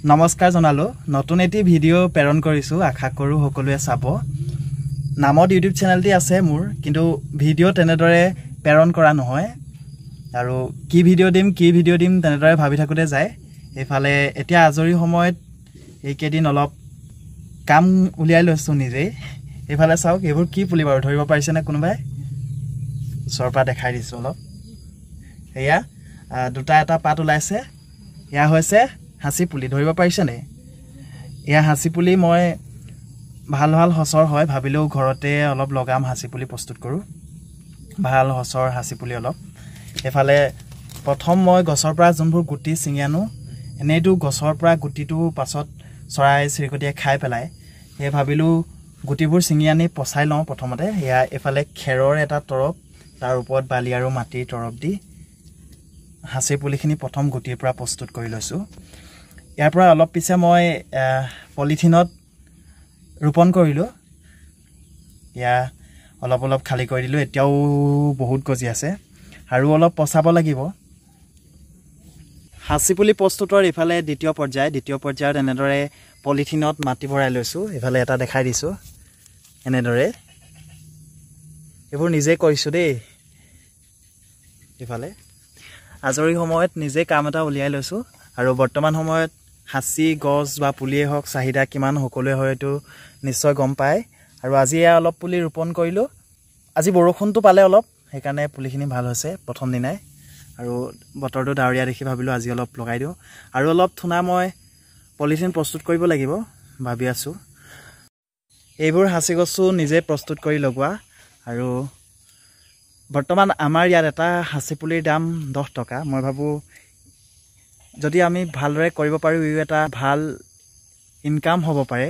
নমস্কাৰ জনালো নতুন এটি ভিডিও প্ৰেৰণ কৰিছো আশা কৰো সকলোৱে চাব নামত ইউটিউব চেনেলটি আছে মোৰ কিন্তু ভিডিও তেনেদৰে প্ৰেৰণ কৰা নহয় আৰু কি ভিডিও দিম তেনেদৰে ভাবি থাকোতে যায় এফালে এতিয়া আজৰি সময়ত এই কেদিন অলপ কাম উলিয়াই লৈছো নিজে এফালে চাওক এবোৰ কি পুলি বাৰু ধৰিব পাৰিছে না কোনোবাই সৰপা দেখাই দিছো অলপ এয়া দুটা এটা পাত ওলাইছে ইয়া হৈছে হাসি পুলি ধৰিব পাৰিছে নে ইয়া হাসি পুলি মই ভাল হসৰ হয় ভাবিলো ঘৰতে অলপ লগাম হাসি পুলি প্ৰস্তুত কৰো ভাল হসৰ হাসি পুলি অলপ এফালে প্ৰথম মই গছৰ পৰা জুনবোৰ গুটি ছিঙি আনো এনেইটো গছৰ পৰা গুটিটো পাছত চৰাই চিৰিকটিয়ে খাই পেলাই হে ভাবিলো গুটিবোৰ ছিঙি আনি পচাই লওঁ প্ৰথমতে ইয়া এফালে খেৰৰ এটা তৰপ তাৰ ওপৰত বালি আৰু মাটিৰ তৰপ দি হাসি পুলিখিনি প্ৰথম গুটিৰ পৰা প্ৰস্তুত কৰি লৈছো ইয়াৰ পৰা অলপ পিছে মই পলিথিনত ৰোপণ কৰিলো ইয়া অলপ খালি কৰি দিলো এতিয়াও বহুত গজি আছে আৰু অলপ পচাব লাগিব হাসি পুলি প্ৰস্তুতৰ ইফালে দ্বিতীয় পৰ্যায়ত এনেদৰে পলিথিনত মাটি ভৰাই লৈছো ইফালে এটা দেখাই দিছো এনেদৰে এবোৰ নিজে কৰিছো দেই ইফালে আজৰি সময়ত নিজে কাম এটা উলিয়াই লৈছো আৰু বৰ্তমান সময়ত হাসি গছ বা পুলিয়ে হওক চাহিদা কিমান সকলোৱে হয়তো নিশ্চয় গম পায় আৰু আজি অলপ পুলি ৰোপণ কৰিলো আজি বৰষুণটো পালে অলপ সেইকাৰণে পুলিখিনি ভাল হৈছে প্ৰথম দিনাই আৰু বতৰটো ডাৱৰীয়া দেখি ভাবিলো আজি অলপ লগাই দিও আৰু অলপ থুনা মই পলিথিন প্ৰস্তুত কৰিব লাগিব ভাবি আছো এইবোৰ হাসি গছও নিজে প্ৰস্তুত কৰি লগোৱা আৰু বৰ্তমান আমাৰ ইয়াত এটা হাসি পুলিৰ দাম 10 টকা মই ভাবো যদি আমি ভালদৰে কৰিব পাৰো ই এটা ভাল ইনকাম হ'ব পাৰে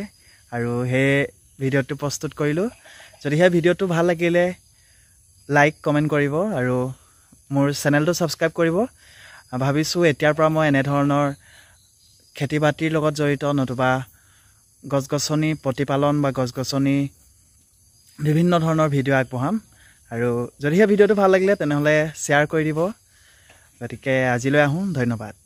আৰু হে ভিডিওটো প্ৰস্তুত কৰিলো যদি হে ভিডিওটো ভাল লাগিলে লাইক কমেন্ট কৰিব আৰু মোৰ চেনেলটো সাবস্ক্ৰাইব কৰিব ভাবিছো এতিয়াৰ পৰা মই এনে ধৰণৰ খেতি বাতিৰ লগত জড়িত নতুবা গছগছনি প্ৰতিপালন বা গছগছনি বিভিন্ন ধৰণৰ ভিডিও আগবঢ়াম আৰু যদি হে ভিডিওটো ভাল লাগিলে তেনেহলে শেয়াৰ কৰি দিব গতিকে আজিলৈ আহো ধন্যবাদ